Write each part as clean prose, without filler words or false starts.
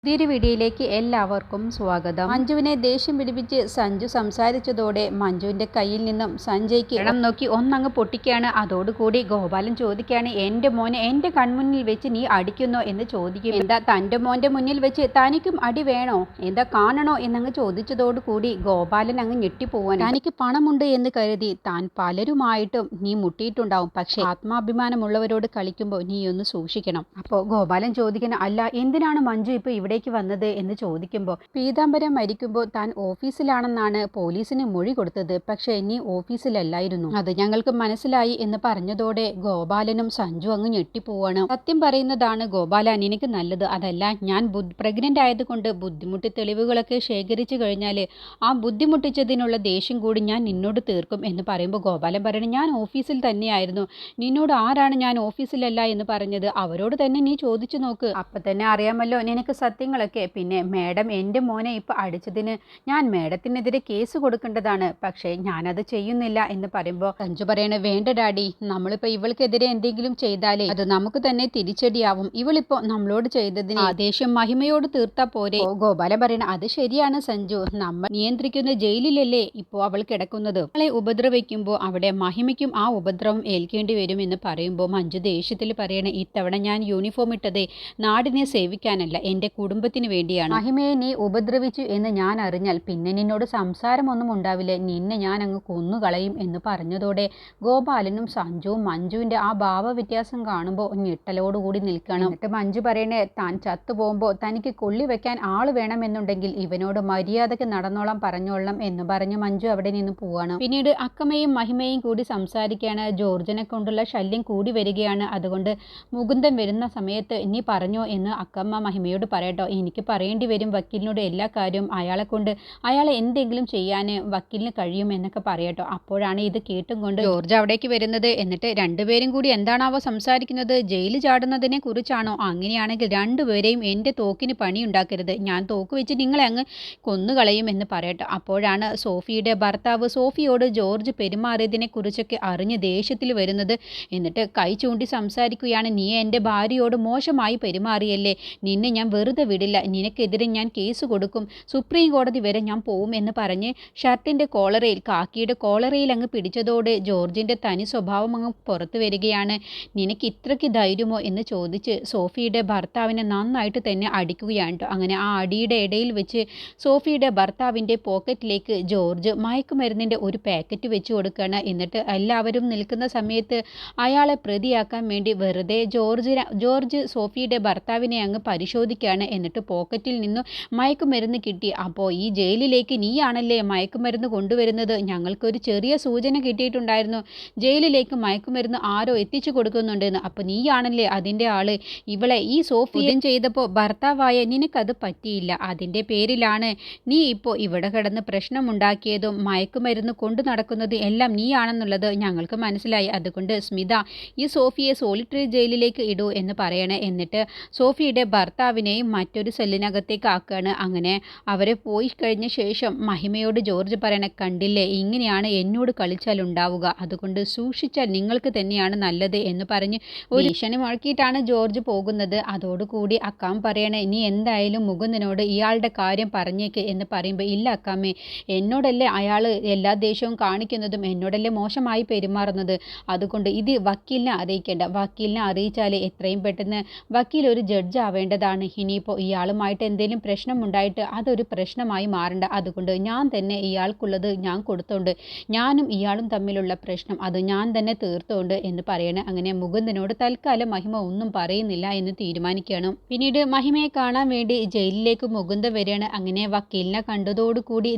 പുതിയൊരു വീഡിയോയിലേക്ക് എല്ലാവർക്കും സ്വാഗതം. മഞ്ജുവിനെ ദേഷ്യം പിടിപ്പിച്ച് സഞ്ജു സംസാരിച്ചതോടെ മഞ്ജുവിൻ്റെ കയ്യിൽ നിന്നും സഞ്ജയ്ക്ക് ഇടം നോക്കി ഒന്നങ്ങ് പൊട്ടിക്കുകയാണ്. അതോടുകൂടി ഗോപാലൻ ചോദിക്കുകയാണ്, എൻ്റെ മോനെ എൻ്റെ കൺമുന്നിൽ വെച്ച് നീ അടിക്കുന്നോ എന്ന് ചോദിക്കും. എന്താ തൻ്റെ മോൻ്റെ മുന്നിൽ വെച്ച് തനിക്കും അടി വേണോ, എന്താ കാണണോ എന്നങ്ങ് ചോദിച്ചതോടുകൂടി ഗോപാലൻ അങ്ങ് ഞെട്ടിപ്പോവാൻ. തനിക്ക് പണമുണ്ട് എന്ന് കരുതി താൻ പലരുമായിട്ടും നീ മുട്ടിയിട്ടുണ്ടാവും, പക്ഷേ ആത്മാഭിമാനമുള്ളവരോട് കളിക്കുമ്പോൾ നീ ഒന്ന് സൂക്ഷിക്കണം. അപ്പോൾ ഗോപാലൻ ചോദിക്കണം, അല്ല എന്തിനാണ് മഞ്ജു ഇപ്പോൾ ഇവിടെ വന്നത് എന്ന് ചോദിക്കുമ്പോൾ, പീതാംബരം മരിക്കുമ്പോൾ താൻ ഓഫീസിലാണെന്നാണ് പോലീസിന് മൊഴി കൊടുത്തത്, പക്ഷേ നീ ഓഫീസിലല്ലായിരുന്നു, അത് ഞങ്ങൾക്ക് മനസ്സിലായി എന്ന് പറഞ്ഞതോടെ ഗോപാലനും സഞ്ജു അങ്ങ് ഞെട്ടിപ്പോവാണ്. സത്യം പറയുന്നതാണ് ഗോപാലൻ എനിക്ക് നല്ലത്, അതല്ല ഞാൻ പ്രഗ്നന്റ് ആയതുകൊണ്ട് ബുദ്ധിമുട്ടി തെളിവുകളൊക്കെ ശേഖരിച്ചു കഴിഞ്ഞാൽ ആ ബുദ്ധിമുട്ടിച്ചതിനുള്ള ദേഷ്യം കൂടി ഞാൻ നിന്നോട് തീർക്കും എന്ന് പറയുമ്പോൾ ഗോപാലൻ പറയണം, ഞാൻ ഓഫീസിൽ തന്നെയായിരുന്നു, നിന്നോട് ആരാണ് ഞാൻ ഓഫീസിലല്ല എന്ന് പറഞ്ഞത്, അവരോട് തന്നെ നീ ചോദിച്ചു നോക്ക്, അപ്പം തന്നെ അറിയാമല്ലോ നിനക്ക് സത്യങ്ങളൊക്കെ. പിന്നെ മേഡം എൻ്റെ മോനെ ഇപ്പോൾ അടിച്ചതിന് ഞാൻ മേഡത്തിനെതിരെ കേസ് കൊടുക്കേണ്ടതാണ്, പക്ഷേ ഞാനത് ചെയ്യുന്നില്ല എന്ന് പറയുമ്പോൾ സഞ്ജു പറയണേ, വേണ്ട ഡാഡി, നമ്മളിപ്പോൾ ഇവൾക്കെതിരെ എന്തെങ്കിലും ചെയ്താലേ അത് നമുക്ക് തന്നെ തിരിച്ചടിയാവും, ഇവളിപ്പോൾ നമ്മളോട് ചെയ്തതിന് ദേഷ്യം മഹിമയോട് തീർത്താ പോരെ. ഗോപാലൻ പറയണ, അത് ശരിയാണ് സഞ്ജു, നമ്മൾ നിയന്ത്രിക്കുന്ന ജയിലിലല്ലേ ഇപ്പോൾ അവൾ കിടക്കുന്നത്, അവളെ ഉപദ്രവിക്കുമ്പോൾ അവിടെ മഹിമയ്ക്കും ആ ഉപദ്രവം ഏൽക്കേണ്ടി വരും എന്ന് പറയുമ്പോൾ മഞ്ജു ദേഷ്യത്തിൽ പറയണേ, ഇത്തവണ ഞാൻ യൂണിഫോം ഇട്ടതേ നാടിനെ സേവിക്കാനല്ല, എൻ്റെ കുടുംബത്തിന് വേണ്ടിയാണ്. മഹിമയെ നീ ഉപദ്രവിച്ചു എന്ന് ഞാൻ അറിഞ്ഞാൽ പിന്നെ നിന്നോട് സംസാരമൊന്നും ഉണ്ടാവില്ല, നിന്നെ ഞാൻ അങ്ങ് കൊന്നുകളയും എന്ന് പറഞ്ഞതോടെ ഗോപാലനും സഞ്ജുവും മഞ്ജുവിൻ്റെ ആ ഭാവവ്യത്യാസം കാണുമ്പോൾ ഞെട്ടലോടുകൂടി നിൽക്കണം. എന്നിട്ട് മഞ്ജു പറയണേ, താൻ ചത്തുപോകുമ്പോൾ തനിക്ക് കൊള്ളി വെക്കാൻ ആൾ വേണമെന്നുണ്ടെങ്കിൽ ഇവനോട് മര്യാദയ്ക്ക് നടന്നോളാം പറഞ്ഞോളാം എന്ന് പറഞ്ഞ് മഞ്ജു അവിടെ നിന്ന് പോവാണ്. പിന്നീട് അക്കമ്മയും മഹിമയും കൂടി സംസാരിക്കുകയാണ്. ജോർജിനെ കൊണ്ടുള്ള ശല്യം കൂടി വരികയാണ്, അതുകൊണ്ട് മുകുന്ദൻ വരുന്ന സമയത്ത് നീ പറഞ്ഞോ എന്ന് അക്കമ്മ മഹിമയോട് പറയട്ടോ, എനിക്ക് പറയേണ്ടി വരും വക്കീലിനോട് എല്ലാ കാര്യവും, അയാളെ എന്തെങ്കിലും ചെയ്യാൻ വക്കീലിന് കഴിയും എന്നൊക്കെ പറയട്ടോ. അപ്പോഴാണ് ഇത് കേട്ടും കൊണ്ട് ജോർജ് അവിടേക്ക് വരുന്നത്. എന്നിട്ട് രണ്ടുപേരും കൂടി എന്താണാവോ സംസാരിക്കുന്നത്, ജയിലിൽ ചാടുന്നതിനെ കുറിച്ചാണോ, അങ്ങനെയാണെങ്കിൽ രണ്ടുപേരെയും എൻ്റെ തോക്കിന് പണിയുണ്ടാക്കരുത്, ഞാൻ തോക്ക് വെച്ച് നിങ്ങളെ അങ്ങ് കൊന്നുകളയും എന്ന് പറയട്ടോ. അപ്പോഴാണ് സോഫിയുടെ ഭർത്താവ് സോഫിയോട് ജോർജ് പെരുമാറിയതിനെ കുറിച്ചൊക്കെ അറിഞ്ഞ് ദേഷ്യത്തിൽ വരുന്നത്. എന്നിട്ട് കൈ ചൂണ്ടി സംസാരിക്കുകയാണ്, നീ എൻ്റെ ഭാര്യയോട് മോശമായി പെരുമാറിയല്ലേ, നിന്നെ ഞാൻ വെറുതെ വിടില്ല, നിനക്കെതിരെ ഞാൻ കേസ് കൊടുക്കും, സുപ്രീം കോടതി വരെ ഞാൻ പോവും എന്ന് പറഞ്ഞ് ഷർട്ടിൻ്റെ കോളറയിൽ കാക്കിയുടെ കോളറയിൽ അങ്ങ് പിടിച്ചതോടെ ജോർജിൻ്റെ തനി സ്വഭാവം അങ്ങ് പുറത്തു വരികയാണ്. നിനക്ക് ഇത്രയ്ക്ക് ധൈര്യമോ എന്ന് ചോദിച്ച് സോഫിയുടെ ഭർത്താവിനെ നന്നായിട്ട് തന്നെ അടിക്കുകയാണ് കേട്ടോ. അങ്ങനെ ആ അടിയുടെ ഇടയിൽ വെച്ച് സോഫിയുടെ ഭർത്താവിൻ്റെ പോക്കറ്റിലേക്ക് ജോർജ് മയക്കുമരുന്നിൻ്റെ ഒരു പാക്കറ്റ് വെച്ച് കൊടുക്കുകയാണ്. എന്നിട്ട് എല്ലാവരും നിൽക്കുന്ന സമയത്ത് അയാളെ പ്രതിയാക്കാൻ വേണ്ടി വെറുതെ ജോർജ് സോഫിയുടെ ഭർത്താവിനെ അങ്ങ് പരിശോധിക്കുകയാണ്. എന്നിട്ട് പോക്കറ്റിൽ നിന്ന് മയക്കുമരുന്ന് കിട്ടി, അപ്പോൾ ഈ ജയിലിലേക്ക് നീയാണല്ലേ മയക്കുമരുന്ന് കൊണ്ടുവരുന്നത്, ഞങ്ങൾക്കൊരു ചെറിയ സൂചന കിട്ടിയിട്ടുണ്ടായിരുന്നു, ജയിലിലേക്ക് മയക്കുമരുന്ന് ആരോ എത്തിച്ചു കൊടുക്കുന്നുണ്ടെന്ന്, അപ്പോൾ നീയാണല്ലേ അതിൻ്റെ ആള്, ഇവളെ ഈ സോഫിയ ചെയ്തപ്പോൾ ഭർത്താവായ നിനക്കത് പറ്റിയില്ല, അതിൻ്റെ പേരിലാണ് നീ ഇപ്പോൾ ഇവിടെ കിടന്ന് പ്രശ്നമുണ്ടാക്കിയതും മയക്കുമരുന്ന് കൊണ്ടു നടക്കുന്നത് എല്ലാം നീയാണെന്നുള്ളത് ഞങ്ങൾക്ക് മനസ്സിലായി, അതുകൊണ്ട് സ്മിത ഈ സോഫിയെ സോളിറ്ററി ജയിലിലേക്ക് ഇടൂ എന്ന് പറയണേ. എന്നിട്ട് സോഫിയുടെ ഭർത്താവിനെയും മറ്റൊരു സെല്ലിനകത്തേക്ക് ആക്കുകയാണ്. അങ്ങനെ അവരെ പോയി കഴിഞ്ഞ ശേഷം മഹിമയോട് ജോർജ് പറയണ, കണ്ടില്ലേ ഇങ്ങനെയാണ് എന്നോട് കളിച്ചാൽ ഉണ്ടാവുക, അതുകൊണ്ട് സൂക്ഷിച്ചാൽ നിങ്ങൾക്ക് തന്നെയാണ് നല്ലത് എന്ന് പറഞ്ഞ് ഒരു ഭീഷണി മുഴക്കിയിട്ടാണ് ജോർജ് പോകുന്നത്. അതോടുകൂടി അക്കാം പറയണേ, നീ എന്തായാലും മുകുന്ദനോട് ഇയാളുടെ കാര്യം പറഞ്ഞേക്ക് എന്ന് പറയുമ്പോൾ, ഇല്ല അക്കാമ്മേ, എന്നോടല്ലേ അയാൾ എല്ലാ ദേഷ്യവും കാണിക്കുന്നതും എന്നോടല്ലേ മോശമായി പെരുമാറുന്നത്, അതുകൊണ്ട് ഇത് വക്കീലിനെ അറിയിക്കേണ്ട, വക്കീലിനെ അറിയിച്ചാൽ എത്രയും പെട്ടെന്ന് വക്കീൽ ഒരു ജഡ്ജ് ആവേണ്ടതാണ്, ഇനിയിപ്പോൾ ഇയാളുമായിട്ട് എന്തെങ്കിലും പ്രശ്നമുണ്ടായിട്ട് അതൊരു പ്രശ്നമായി മാറണ്ട, അതുകൊണ്ട് ഞാൻ തന്നെ ഇയാൾക്കുള്ളത് ഞാൻ കൊടുത്തോണ്ട്, ഞാനും ഇയാളും തമ്മിലുള്ള പ്രശ്നം അത് ഞാൻ തന്നെ തീർത്തോണ്ട് എന്ന് പറയണേ. അങ്ങനെ മുകുന്ദനോട് തൽക്കാലം മഹിമ ഒന്നും പറയുന്നില്ല എന്ന് തീരുമാനിക്കുകയാണ്. പിന്നീട് മഹിമയെ കാണാൻ വേണ്ടി ജയിലിലേക്ക് മുകുന്ദൻ വരികയാണ്. അങ്ങനെ വക്കീലിനെ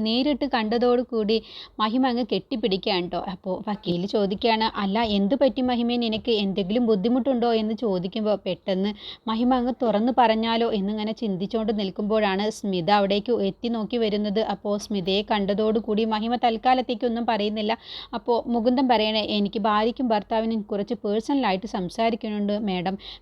നേരിട്ട് കണ്ടതോടുകൂടി മഹിമ അങ്ങ് കെട്ടിപ്പിടിക്കുകയാണ് കേട്ടോ. അപ്പോൾ വക്കീൽ ചോദിക്കുകയാണ്, അല്ല എന്ത് പറ്റി മഹിമേ, നിനക്ക് എന്തെങ്കിലും ബുദ്ധിമുട്ടുണ്ടോ എന്ന് ചോദിക്കുമ്പോൾ പെട്ടെന്ന് മഹിമ അങ്ങ് തുറന്നു പറഞ്ഞാലോ എന്നിങ്ങനെ ചിന്തിച്ചുകൊണ്ട് നിൽക്കുമ്പോഴാണ് സ്മിത അവിടേക്ക് എത്തി നോക്കി വരുന്നത്. അപ്പോൾ സ്മിതയെ കണ്ടതോടുകൂടി മഹിമ തൽക്കാലത്തേക്കൊന്നും പറയുന്നില്ല. അപ്പോൾ മുകുന്ദൻ പറയണേ, എനിക്ക് ഭാര്യയ്ക്കും ഭർത്താവിനും കുറച്ച് പേഴ്സണലായിട്ട് സംസാരിക്കുന്നുണ്ട്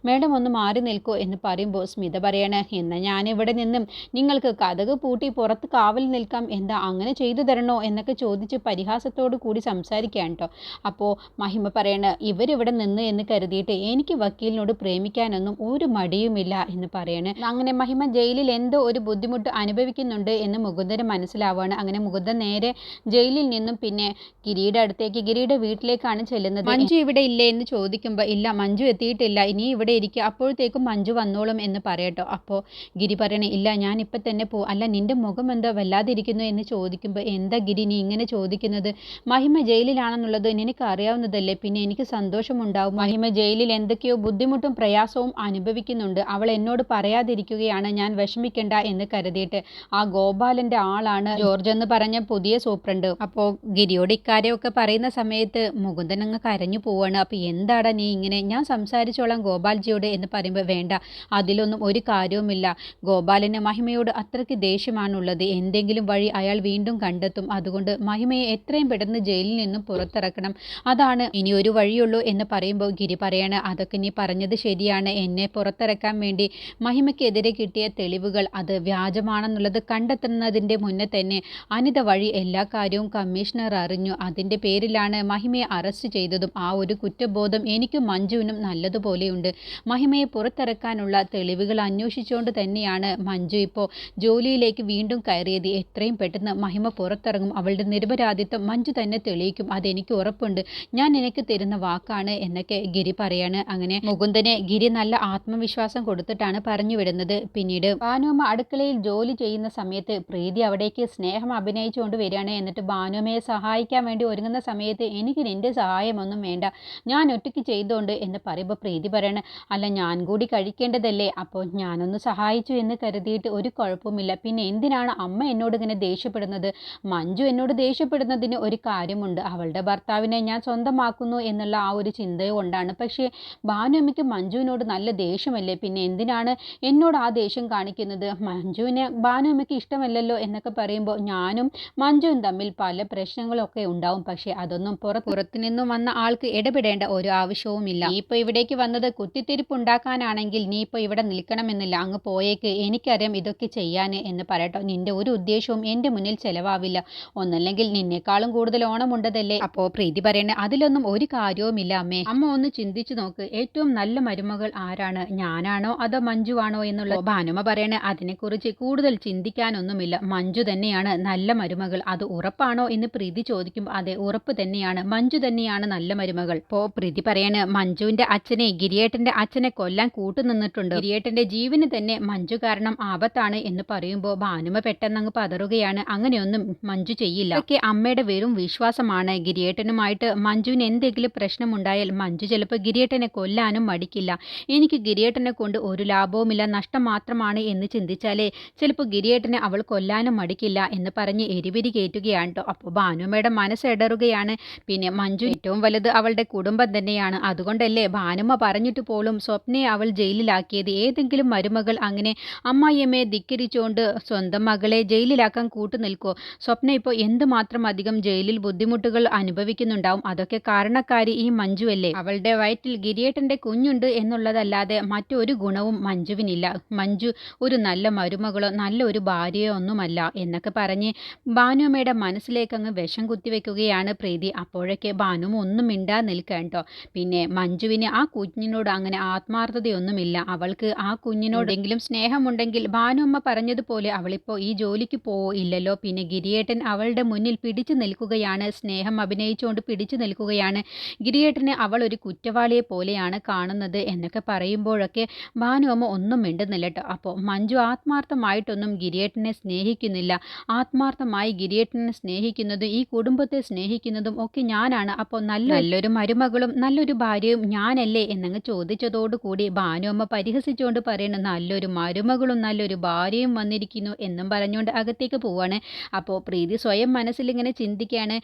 മേഡം ഒന്ന് മാറി നിൽക്കൂ എന്ന് പറയുമ്പോൾ സ്മിത പറയണേ, എന്നാൽ ഞാനിവിടെ നിന്നും നിങ്ങൾക്ക് കതക് പൂട്ടി പുറത്ത് കാവൽ നിൽക്കാം, എന്താ അങ്ങനെ ചെയ്തു തരണോ എന്നൊക്കെ ചോദിച്ച് പരിഹാസത്തോടു കൂടി സംസാരിക്കുകയാണ് കേട്ടോ. അപ്പോൾ മഹിമ പറയണ, ഇവരിവിടെ നിന്ന് എന്ന് കരുതിയിട്ട് എനിക്ക് വക്കീലിനോട് പ്രേമിക്കാനൊന്നും ഒരു മടിയുമില്ല എന്ന് പറയണേ. അങ്ങനെ മഹിമ ജയിലിൽ എന്തോ ഒരു ബുദ്ധിമുട്ട് അനുഭവിക്കുന്നുണ്ട് എന്ന് മുകുന്ദന് മനസ്സിലാവുകയാണ്. അങ്ങനെ മുകുന്ദൻ നേരെ ജയിലിൽ നിന്നും പിന്നെ ഗിരിയുടെ അടുത്തേക്ക്, ഗിരിയുടെ വീട്ടിലേക്കാണ് ചെല്ലുന്നത്. മഞ്ജു ഇവിടെ ഇല്ലേ എന്ന് ചോദിക്കുമ്പോൾ ഇല്ല, മഞ്ജു എത്തിയിട്ടില്ല, ഇനി ഇവിടെ ഇരിക്കുക, അപ്പോഴത്തേക്കും മഞ്ജു വന്നോളും എന്ന് പറയട്ടോ. അപ്പോൾ ഗിരി പറയണേ ഇല്ല, ഞാൻ ഇപ്പം തന്നെ അല്ല നിന്റെ മുഖം എന്താ വല്ലാതിരിക്കുന്നു എന്ന് ചോദിക്കുമ്പോൾ എന്താ ഗിരി നീ ഇങ്ങനെ ചോദിക്കുന്നത്? മഹിമ ജയിലിലാണെന്നുള്ളത് നിനക്ക് അറിയാവുന്നതല്ലേ, പിന്നെ എനിക്ക് സന്തോഷമുണ്ടാവും. മഹിമ ജയിലിൽ എന്തൊക്കെയോ ബുദ്ധിമുട്ടും പ്രയാസവും അനുഭവിക്കുന്നുണ്ട്, അവൾ എന്നോട് പറയാതിരിക്കുകയാണ്, ഞാൻ വിഷമിക്കണ്ട എന്ന് കരുതിയിട്ട്. ആ ഗോപാലന്റെ ആളാണ് ജോർജ് എന്ന് പറഞ്ഞ പുതിയ സൂപ്രണ്ട്. അപ്പോൾ ഗിരിയോട് ഇക്കാര്യമൊക്കെ പറയുന്ന സമയത്ത് മുകുന്ദൻ അങ്ങ് കരഞ്ഞു പോവാണ്. അപ്പോൾ എന്താടാ നീ ഇങ്ങനെ, ഞാൻ സംസാരിച്ചോളാം ഗോപാൽജിയോട് എന്ന് പറയുമ്പോൾ വേണ്ട, അതിലൊന്നും ഒരു കാര്യവുമില്ല, ഗോപാലന് മഹിമയോട് അത്രയ്ക്ക് ദേഷ്യമാണുള്ളത്, എന്തെങ്കിലും വഴി അയാൾ വീണ്ടും കണ്ടെത്തും, അതുകൊണ്ട് മഹിമയെ എത്രയും പെട്ടെന്ന് ജയിലിൽ നിന്നും പുറത്തിറക്കണം, അതാണ് ഇനി ഒരു വഴിയുള്ളൂ എന്ന് പറയുമ്പോൾ ഗിരി പറയാണ് അതൊക്കെ നീ പറഞ്ഞത് ശരിയാണ്, എന്നെ പുറത്തിറക്കാൻ വേണ്ടി മഹിമയ്ക്കെതിരെ കിട്ടിയ തെളിവുകൾ അത് വ്യാജമാണെന്നുള്ളത് കണ്ടെത്തുന്നതിൻ്റെ മുന്നേ തന്നെ അനിത വഴി എല്ലാ കാര്യവും കമ്മീഷണർ അറിഞ്ഞു, അതിൻ്റെ പേരിലാണ് മഹിമയെ അറസ്റ്റ് ചെയ്തതും. ആ ഒരു കുറ്റബോധം എനിക്കും മഞ്ജുവിനും നല്ലതുപോലെയുണ്ട്. മഹിമയെ പുറത്തിറക്കാനുള്ള തെളിവുകൾ അന്വേഷിച്ചുകൊണ്ട് തന്നെയാണ് മഞ്ജു ഇപ്പോൾ ജോലിയിലേക്ക് വീണ്ടും കയറിയത്. എത്രയും പെട്ടെന്ന് മഹിമ പുറത്തിറങ്ങും, അവളുടെ നിരപരാധിത്വം മഞ്ജു തന്നെ തെളിയിക്കും, അതെനിക്ക് ഉറപ്പുണ്ട്, ഞാൻ നിനക്ക് തരുന്ന വാക്കാണ് എന്നൊക്കെ ഗിരി പറയാണ്. അങ്ങനെ മുകുന്ദനെ ഗിരി നല്ല ആത്മവിശ്വാസം കൊടുത്തിട്ടാണ് പറഞ്ഞു വിടുന്നത്. പിന്നീട് ഭാനുമ്മ അടുക്കളയിൽ ജോലി ചെയ്യുന്ന സമയത്ത് പ്രീതി അവിടേക്ക് സ്നേഹം അഭിനയിച്ചുകൊണ്ട് വരികയാണ്. എന്നിട്ട് ഭാനുമ്മയെ സഹായിക്കാൻ വേണ്ടി ഒരുങ്ങുന്ന സമയത്ത് എനിക്ക് നിന്റെ സഹായമൊന്നും വേണ്ട, ഞാൻ ഒറ്റയ്ക്ക് ചെയ്തോണ്ട് എന്ന് പറയുമ്പോൾ പ്രീതി പറയണ അല്ല ഞാൻ കൂടി കഴിക്കേണ്ടതല്ലേ, അപ്പോൾ ഞാനൊന്ന് സഹായിച്ചു എന്ന് കരുതിയിട്ട് ഒരു കുഴപ്പമില്ല, പിന്നെ എന്തിനാണ് അമ്മ എന്നോട് ഇങ്ങനെ ദേഷ്യപ്പെടുന്നത്? മഞ്ജു എന്നോട് ദേഷ്യപ്പെടുന്നതിന് ഒരു കാര്യമുണ്ട്, അവളുടെ ഭർത്താവിനെ ഞാൻ സ്വന്തമാക്കുന്നു എന്നുള്ള ആ ഒരു ചിന്ത കൊണ്ടാണ്. പക്ഷേ ഭാനുമ്മയ്ക്ക് മഞ്ജുവിനോട് നല്ല ദേഷ്യമല്ലേ, പിന്നെ എന്തിനാണ് എന്നോട് ആ ദേഷ്യം കാണിക്കുന്നത്? മഞ്ജുവിനെ ഭാനുമ്മയ്ക്ക് ഇഷ്ടമല്ലല്ലോ എന്നൊക്കെ പറയുമ്പോൾ ഞാനും മഞ്ജുവും തമ്മിൽ പല പ്രശ്നങ്ങളൊക്കെ ഉണ്ടാവും, പക്ഷേ അതൊന്നും പുറത്തു നിന്നും വന്ന ആൾക്ക് ഇടപെടേണ്ട ഒരു ആവശ്യവുമില്ല. നീ ഇപ്പോൾ ഇവിടേക്ക് വന്നത് കുത്തിത്തിരിപ്പ് ഉണ്ടാക്കാനാണെങ്കിൽ നീ ഇപ്പോൾ ഇവിടെ നിൽക്കണമെന്നില്ല, അങ്ങ് പോയേക്ക്, എനിക്കറിയാം ഇതൊക്കെ ചെയ്യാൻ എന്ന് പറയട്ടോ. നിന്റെ ഒരു ഉദ്ദേശവും എൻ്റെ മുന്നിൽ ചെലവാവില്ല, ഒന്നല്ലെങ്കിൽ നിന്നേക്കാളും കൂടുതൽ ഓണമുണ്ടതല്ലേ. അപ്പോൾ പ്രീതി പറയണേ അതിലൊന്നും ഒരു കാര്യവുമില്ല അമ്മേ, അമ്മ ഒന്ന് ചിന്തിച്ചു നോക്ക്, ഏറ്റവും നല്ല മരുമകൾ ആരാണ്, ഞാനാണോ അതോ മഞ്ജുവാണോ എന്നുള്ള. ഭാനുമ്മ പറയണേ അതിനെക്കുറിച്ച് കൂടുതൽ ചിന്തിക്കാനൊന്നുമില്ല, മഞ്ജു തന്നെയാണ് നല്ല മരുമകൾ, അത് ഉറപ്പാണോ എന്ന് പ്രീതി ചോദിക്കും. അതെ ഉറപ്പ് തന്നെയാണ്, മഞ്ജു തന്നെയാണ് നല്ല മരുമകൾ. ഇപ്പോൾ പ്രീതി പറയാണ് മഞ്ജുവിന്റെ അച്ഛനെ ഗിരിയേട്ടന്റെ അച്ഛനെ കൊല്ലാൻ കൂട്ടുനിന്നിട്ടുണ്ട്, ഗിരിയേട്ടന്റെ ജീവന് തന്നെ മഞ്ജു കാരണം ആപത്താണ് എന്ന് പറയുമ്പോൾ ഭാനുമ്മ പെട്ടെന്ന് അങ്ങ് പതറുകയാണ്. അങ്ങനെയൊന്നും മഞ്ജു ചെയ്യില്ല, ഒക്കെ അമ്മയുടെ വെറും വിശ്വാസമാണ്. ഗിരിയേട്ടനുമായിട്ട് മഞ്ജുവിന് എന്തെങ്കിലും പ്രശ്നമുണ്ടായാൽ മഞ്ജു ചിലപ്പോൾ ഗിരിയേട്ടനെ കൊല്ലാനും മടിക്കില്ല, എനിക്ക് ഗിരിയേട്ടനെ കൊണ്ട് ഒരു ലാഭവുമില്ല, നഷ്ടം മാത്രമാണ് എന്ന് ചിന്തിച്ചാലേ ചിലപ്പോൾ ഗിരിയേട്ടനെ അവൾ കൊല്ലാനും മടിക്കില്ല എന്ന് പറഞ്ഞ് എരിപിരി കയറ്റുകയാണ് കേട്ടോ. അപ്പോൾ ഭാനുമ്മയുടെ മനസ്സിടറുകയാണ്. പിന്നെ മഞ്ജു ഏറ്റവും വലുത് അവളുടെ കുടുംബം തന്നെയാണ്, അതുകൊണ്ടല്ലേ ഭാനുമ്മ പറഞ്ഞിട്ട് പോലും സ്വപ്നയെ അവൾ ജയിലിലാക്കിയത്. ഏതെങ്കിലും മരുമകൾ അങ്ങനെ അമ്മായിയമ്മയെ ധിക്കരിച്ചുകൊണ്ട് സ്വന്തം മകളെ ജയിലിലാക്കാൻ കൂട്ടുനിൽക്കോ? സ്വപ്ന ഇപ്പോൾ എന്തുമാത്രം അധികം ജയിലിൽ ബുദ്ധിമുട്ടുകൾ അനുഭവിക്കുന്നുണ്ടാവും, അതൊക്കെ കാരണക്കാരി ഈ മഞ്ജു അല്ലേ. അവളുടെ വയറ്റിൽ ഗിരിയേട്ടന്റെ കുഞ്ഞുണ്ട് എന്നുള്ളതല്ലാതെ മറ്റൊരു ഗുണവും മഞ്ജുവിനില്ല, മഞ്ജു ഒരു നല്ല മരുമകളോ നല്ല ഒരു ഭാര്യയോ ഒന്നുമല്ല എന്നൊക്കെ പറഞ്ഞ് ഭാനുമ്മയുടെ മനസ്സിലേക്ക് അങ്ങ് വിഷം കുത്തിവെക്കുകയാണ് പ്രീതി. അപ്പോഴൊക്കെ ഭാനുമ്മ ഒന്നും മിണ്ടാ നിൽക്കുക കേട്ടോ. പിന്നെ മഞ്ജുവിന് ആ കുഞ്ഞിനോട് അങ്ങനെ ആത്മാർത്ഥതയൊന്നുമില്ല, അവൾക്ക് ആ കുഞ്ഞിനോടെങ്കിലും സ്നേഹമുണ്ടെങ്കിൽ ഭാനുമ്മ പറഞ്ഞതുപോലെ അവളിപ്പോൾ ഈ ജോലിക്ക് പോയില്ലല്ലോ. പിന്നെ ഗിരിയേട്ടൻ അവളുടെ മുന്നിൽ പിടിച്ചു നിൽക്കുകയാണ്, സ്നേഹം അഭിനയിച്ചുകൊണ്ട് പിടിച്ചു നിൽക്കുകയാണ്, ഗിരിയേട്ടനെ അവൾ ഒരു കുറ്റവാളിയെ പോലെയാണ് കാണുന്നത് എന്നൊക്കെ പറയുമ്പോഴൊക്കെ ഭാനുമ്മ ഒന്നും മിണ്ടുന്നില്ല കേട്ടോ. അപ്പോൾ മഞ്ജു ആത്മാർത്ഥമായിട്ടൊന്നും ഗിരിയേട്ടനെ സ്നേഹിക്കുന്നില്ല, ആത്മാർത്ഥമായി ഗിരിയേട്ടനെ സ്നേഹിക്കുന്നതും ഈ കുടുംബത്തെ സ്നേഹിക്കുന്നതും ഒക്കെ ഞാനാണ്, അപ്പോൾ നല്ലൊരു മരുമകളും നല്ലൊരു ഭാര്യയും ഞാനല്ലേ എന്നങ്ങ് ചോദിച്ചതോടുകൂടി ഭാനുമ്മ പരിഹസിച്ചുകൊണ്ട് പറയുന്നു നല്ലൊരു മരുമകളും നല്ലൊരു ഭാര്യയും വന്നിരിക്കുന്നു എന്നും പറഞ്ഞുകൊണ്ട് അകത്തേക്ക് പോവാണ്. അപ്പോൾ പ്രീതി സ്വയം മനസ്സിലിങ്ങനെ ചിന്തിക്കുകയാണ്,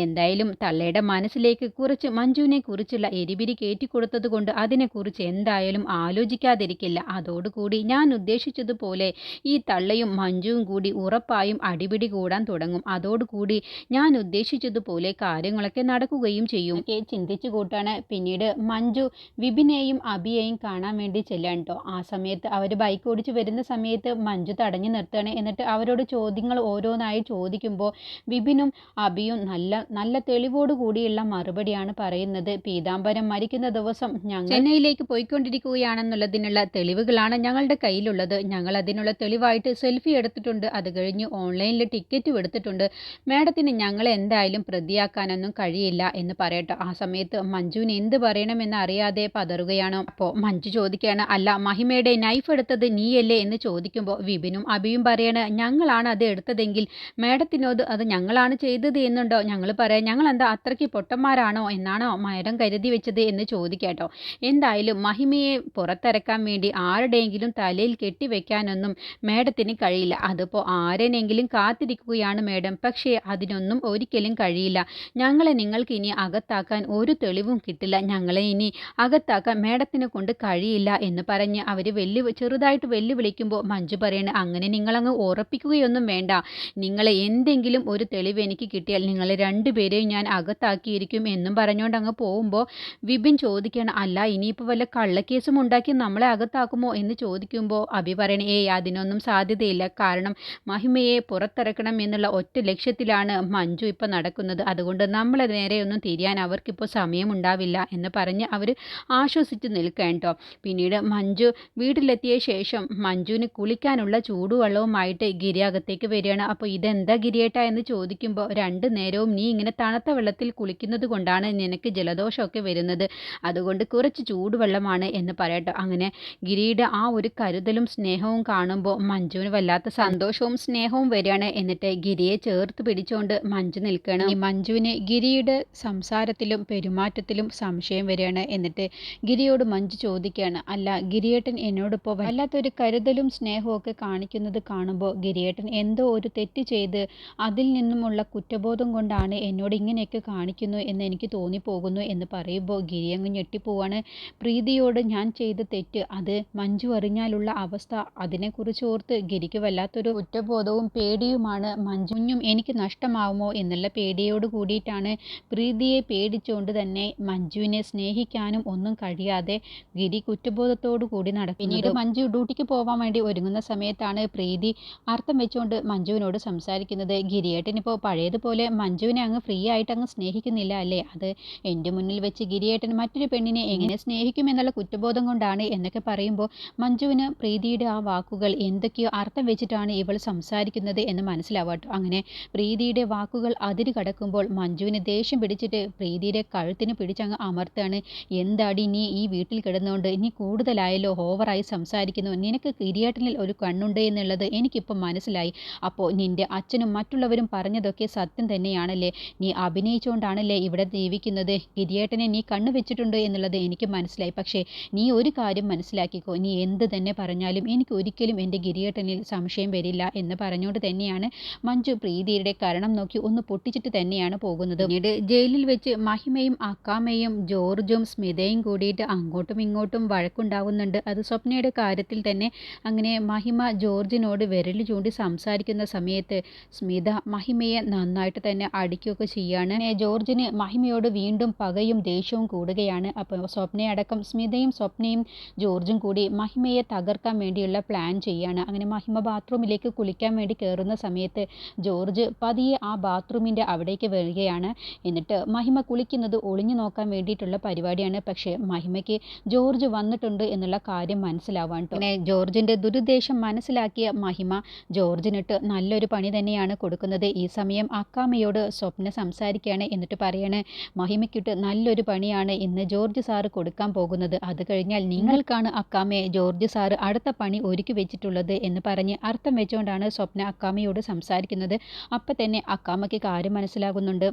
എന്തായാലും തള്ളയുടെ മനസ്സിലേക്ക് കുറച്ച് മഞ്ജുവിനെ കുറിച്ചുള്ള എരിപിരി കയറ്റിക്കൊടുത്തത് കൊണ്ട് അതിനെക്കുറിച്ച് എന്തായാലും ആലോചിക്കാതിരിക്കില്ല, അതോടുകൂടി ഞാൻ ഉദ്ദേശിച്ചതുപോലെ ഈ തള്ളയും മഞ്ജുവും കൂടി ഉറപ്പായും അടിപിടി കൂടാൻ തുടങ്ങും, അതോടുകൂടി ഞാൻ ഉദ്ദേശിച്ചതുപോലെ കാര്യങ്ങളൊക്കെ നടക്കുകയും ചെയ്യും ഒക്കെ ചിന്തിച്ചു കൂട്ടാണ്. പിന്നീട് മഞ്ജു വിപിനെയും അഭിയെയും കാണാൻ വേണ്ടി ചെല്ലാൻ കേട്ടോ. ആ സമയത്ത് അവർ ബൈക്ക് ഓടിച്ച് വരുന്ന സമയത്ത് മഞ്ജു തടഞ്ഞു നിർത്തുകയാണ്. എന്നിട്ട് അവരോട് ചോദ്യങ്ങൾ ഓരോന്നായി ചോദിക്കുമ്പോൾ വിപിനും അഭിയും നല്ല തെളിവോട് കൂടിയുള്ള മറുപടിയാണ് പറയുന്നത്. പീതാംബരം മരിക്കുന്ന ദിവസം ഞങ്ങൾ ചെന്നൈയിലേക്ക് പോയിക്കൊണ്ടിരിക്കുകയാണെന്നുള്ളതിനുള്ള തെളിവുകളാണ് ഞങ്ങൾ ഞങ്ങളുടെ കയ്യിലുള്ളത്. ഞങ്ങൾ അതിനുള്ള തെളിവായിട്ട് സെൽഫി എടുത്തിട്ടുണ്ട്. അത് കഴിഞ്ഞ് ഓൺലൈനിൽ ടിക്കറ്റും എടുത്തിട്ടുണ്ട്. മാഡത്തിന് ഞങ്ങളെ എന്തായാലും പ്രതിയാക്കാനൊന്നും കഴിയില്ല എന്ന് പറയട്ടെ. ആ സമയത്ത് മഞ്ജുവിന് എന്ത് പറയണമെന്ന് അറിയാതെ പതറുകയാണ്. അപ്പോൾ മഞ്ജു ചോദിക്കുകയാണ്, അല്ല മഹിമയുടെ നൈഫ് എടുത്തത് നീയല്ലേ എന്ന് ചോദിക്കുമ്പോൾ വിപിനും അഭിയും പറയാണ്, ഞങ്ങളാണ് അത് എടുത്തതെങ്കിൽ മാഡത്തിനോട് അത് ഞങ്ങളാണ് ചെയ്തത് എന്നുണ്ടോ? ഞങ്ങൾ പറയാം, ഞങ്ങൾ എന്താ അത്രയ്ക്ക് പൊട്ടന്മാരാണോ എന്നാണോ മാഡം കരുതി വെച്ചത് എന്ന് ചോദിക്കാട്ടോ. എന്തായാലും മഹിമയെ പുറത്തിറക്കാൻ വേണ്ടി ആരുടെയെങ്കിലും തലയിൽ കെട്ടിവെക്കാനൊന്നും മാഡത്തിന് കഴിയില്ല. അതിപ്പോൾ ആരെനെങ്കിലും കാത്തിരിക്കുകയാണ് മാഡം. പക്ഷേ അതിനൊന്നും ഒരിക്കലും കഴിയില്ല. ഞങ്ങളെ നിങ്ങൾക്ക് ഇനി അകത്താക്കാൻ ഒരു തെളിവും കിട്ടില്ല. ഞങ്ങളെ ഇനി അകത്താക്കാൻ മാഡത്തിനെ കൊണ്ട് കഴിയില്ല എന്ന് പറഞ്ഞ് അവർ ചെറുതായിട്ട് വെല്ലുവിളിക്കുമ്പോൾ മഞ്ജു പറയണ, അങ്ങനെ നിങ്ങളങ്ങ് ഉറപ്പിക്കുകയൊന്നും വേണ്ട. നിങ്ങളെ എന്തെങ്കിലും ഒരു തെളിവ് എനിക്ക് കിട്ടിയാൽ നിങ്ങളെ രണ്ടുപേരെയും ഞാൻ അകത്താക്കിയിരിക്കും എന്നും പറഞ്ഞുകൊണ്ട് അങ്ങ് പോകുമ്പോൾ വിപിൻ ചോദിക്കണം, അല്ല ഇനിയിപ്പോൾ വല്ല കള്ളക്കേസും ഉണ്ടാക്കി നമ്മളെ അകത്താക്കുമോ എന്ന് ചോദിക്കുമ്പോൾ അഭി പറയണ, അതിനൊന്നും സാധ്യതയില്ല. കാരണം മഹിമയെ പുറത്തിറക്കണം എന്നുള്ള ഒറ്റ ലക്ഷ്യത്തിലാണ് മഞ്ജു ഇപ്പോൾ നടക്കുന്നത്. അതുകൊണ്ട് നമ്മളെ നേരെയൊന്നും തിരിയാൻ അവർക്കിപ്പോൾ സമയമുണ്ടാവില്ല എന്ന് പറഞ്ഞ് അവർ ആശ്വസിച്ച് നിൽക്കാൻ കേട്ടോ. പിന്നീട് മഞ്ജു വീട്ടിലെത്തിയ ശേഷം മഞ്ജുവിന് കുളിക്കാനുള്ള ചൂടുവെള്ളവുമായിട്ട് ഗിരി അകത്തേക്ക് വരികയാണ്. അപ്പോൾ ഇതെന്താ ഗിരിയേട്ടാ എന്ന് ചോദിക്കുമ്പോൾ, രണ്ടു നേരവും നീ ഇങ്ങനെ തണുത്ത വെള്ളത്തിൽ കുളിക്കുന്നത് കൊണ്ടാണ് നിനക്ക് ജലദോഷമൊക്കെ വരുന്നത്. അതുകൊണ്ട് കുറച്ച് ചൂടുവെള്ളമാണ് എന്ന് പറയട്ടോ. അങ്ങനെ ഗിരിയുടെ ആ ഒരു കരുതലും സ്നേഹവും കാണുമ്പോൾ മഞ്ജുവിന് വല്ലാത്ത സന്തോഷവും സ്നേഹവും വരികയാണ്. എന്നിട്ട് ഗിരിയെ ചേർത്ത് പിടിച്ചുകൊണ്ട് മഞ്ജു നിൽക്കുകയാണ്. ഈ മഞ്ജുവിന് ഗിരിയുടെ സംസാരത്തിലും പെരുമാറ്റത്തിലും സംശയം വരികയാണ്. എന്നിട്ട് ഗിരിയോട് മഞ്ജു ചോദിക്കുകയാണ്, അല്ല ഗിരിയേട്ടൻ എന്നോടിപ്പോൾ വല്ലാത്തൊരു കരുതലും സ്നേഹവും ഒക്കെ കാണിക്കുന്നത് കാണുമ്പോൾ ഗിരിയേട്ടൻ എന്തോ ഒരു തെറ്റ് ചെയ്ത് അതിൽ നിന്നുമുള്ള കുറ്റബോധം കൊണ്ടാണ് എന്നോട് ഇങ്ങനെയൊക്കെ കാണിക്കുന്നു എന്ന് എനിക്ക് തോന്നിപ്പോകുന്നു എന്ന് പറയുമ്പോൾ ഗിരി അങ്ങ് ഞെട്ടിപ്പോവാണ്. പ്രീതിയോട് ഞാൻ ചെയ്ത തെറ്റ് അത് മഞ്ജു അറിഞ്ഞാലുള്ള അവസ്ഥ, അതിനെക്കുറിച്ച് ഓർത്ത് ഗിരിക്ക് വല്ലാത്തൊരു കുറ്റബോധവും പേടിയുമാണ്. മഞ്ജുഞ്ഞും എനിക്ക് നഷ്ടമാവുമോ എന്നുള്ള പേടിയോട് കൂടിയിട്ടാണ് പ്രീതിയെ പേടിച്ചുകൊണ്ട് തന്നെ മഞ്ജുവിനെ സ്നേഹിക്കാനും ഒന്നും കഴിയാതെ ഗിരി കുറ്റബോധത്തോടു കൂടി നടക്കും. പിന്നീട് മഞ്ജു ഡ്യൂട്ടിക്ക് പോകാൻ വേണ്ടി ഒരുങ്ങുന്ന സമയത്താണ് പ്രീതി അർത്ഥം വെച്ചുകൊണ്ട് മഞ്ജുവിനോട് സംസാരിക്കുന്നത്. ഗിരിയേട്ടൻ ഇപ്പോൾ പഴയതുപോലെ മഞ്ജുവിനെ അങ്ങ് ഫ്രീ ആയിട്ട് അങ്ങ് സ്നേഹിക്കുന്നില്ല അല്ലേ? അത് എൻ്റെ മുന്നിൽ വെച്ച് ഗിരിയേട്ടൻ മറ്റൊരു പെണ്ണിനെ എങ്ങനെ സ്നേഹിക്കുമെന്നുള്ള കുറ്റബോധം കൊണ്ടാണ് എന്നൊക്കെ പറയുമ്പോൾ മഞ്ജുവിന് പ്രീതിയുടെ ആ വാക്കുകൾ എന്തൊക്കെയോ അർത്ഥം വെച്ചിട്ടാണ് ഇവൾ സംസാരിക്കുന്നത് എന്ന് മനസ്സിലാവാട്ടോ. അങ്ങനെ പ്രീതിയുടെ വാക്കുകൾ അതിര് കടക്കുമ്പോൾ മഞ്ജുവിന് ദേഷ്യം പിടിച്ചിട്ട് പ്രീതിയുടെ കഴുത്തിന് പിടിച്ചങ്ങ് അമർത്താണ്. എന്താടി നീ ഈ വീട്ടിൽ കിടന്നുകൊണ്ട് നീ കൂടുതലായല്ലോ, ഓവറായി സംസാരിക്കുന്നു. നിനക്ക് ഗിരിയേട്ടനിൽ ഒരു കണ്ണുണ്ട് എന്നുള്ളത് എനിക്കിപ്പോൾ മനസ്സിലായി. അപ്പോൾ നിൻ്റെ അച്ഛനും മറ്റുള്ളവരും പറഞ്ഞതൊക്കെ സത്യം തന്നെയാണല്ലേ? നീ അഭിനയിച്ചുകൊണ്ടാണല്ലേ ഇവിടെ ജീവിക്കുന്നത്? ഗിരിയേട്ടനെ നീ കണ്ണു വെച്ചിട്ടുണ്ട് എന്നുള്ളത് എനിക്ക് മനസ്സിലായി. പക്ഷേ നീ ഒരു കാര്യം മനസ്സിലാക്കിക്കോ, നീ എന്ത് തന്നെ പറഞ്ഞാലും എനിക്ക് ഒരിക്കലും എൻ്റെ ഗിരിയേട്ടനിൽ സംശയം വരില്ല എന്ന് പറഞ്ഞുകൊണ്ട് തന്നെയാണ് മഞ്ജു പ്രീതിയുടെ കരണം നോക്കി ഒന്ന് പൊട്ടിച്ചിട്ട് തന്നെയാണ് പോകുന്നത്. പിന്നീട് ജയിലിൽ വെച്ച് മഹിമയും അക്കാമയും ജോർജും സ്മിതയും കൂടിയിട്ട് അങ്ങോട്ടും ഇങ്ങോട്ടും വഴക്കുണ്ടാവുന്നുണ്ട്. അത് സ്വപ്നയുടെ കാര്യത്തിൽ തന്നെ. അങ്ങനെ മഹിമ ജോർജിനോട് വിരൽ ചൂണ്ടി സംസാരിക്കുന്ന സമയത്ത് സ്മിത മഹിമയെ നന്നായിട്ട് തന്നെ അടിക്കുകയൊക്കെ ചെയ്യാണ്. ജോർജിന് മഹിമയോട് വീണ്ടും പകയും ദേഷ്യവും കൂടുകയാണ്. അപ്പോൾ സ്വപ്നയടക്കം സ്മിതയും സ്വപ്നയും ജോർജും കൂടി മഹിമയെ തകർക്കാൻ വേണ്ടിയുള്ള പ്ലാൻ ചെയ്യാണ്. അങ്ങനെ മഹിമ ബാത്റൂമിലേക്ക് കുളിക്കാൻ വേണ്ടി കയറുന്ന സമയത്ത് ജോർജ് പതിയെ ആ ബാത്റൂമിൻ്റെ അവിടേക്ക് വരികയാണ്. എന്നിട്ട് മഹിമ കുളിക്കുന്നത് ഒളിഞ്ഞു നോക്കാൻ വേണ്ടിയിട്ടുള്ള പരിപാടിയാണ്. പക്ഷേ മഹിമയ്ക്ക് ജോർജ് വന്നിട്ടുണ്ട് എന്നുള്ള കാര്യം മനസ്സിലാവാൻ. പിന്നെ ജോർജിൻ്റെ ദുരുദ്ദേശം മനസ്സിലാക്കിയ മഹിമ ജോർജിനിട്ട് നല്ലൊരു പണി തന്നെയാണ് കൊടുക്കുന്നത്. ഈ സമയം അക്കാമയോട് സ്വപ്ന സംസാരിക്കുകയാണ്. എന്നിട്ട് പറയാണ്, മഹിമയ്ക്കിട്ട് നല്ലൊരു പണിയാണ് ഇന്ന് ജോർജ് സാറ് കൊടുക്കാൻ പോകുന്നത്. അത് കഴിഞ്ഞാൽ നിങ്ങൾക്കാണ് അക്കാമയെ ജോർജ് സാറ് അടുത്ത പണി ഒരുക്കി വെച്ചിട്ടുള്ളത് എന്ന് പറഞ്ഞ് അർത്ഥം വെച്ചുകൊണ്ടാണ് സ്വപ്ന അക്കാമയോട് സംസാരിക്കുന്നത്. അപ്പം തന്നെ അക്കാമയ്ക്ക് കാര്യം മനസ്സിലാകുന്നുണ്ട്.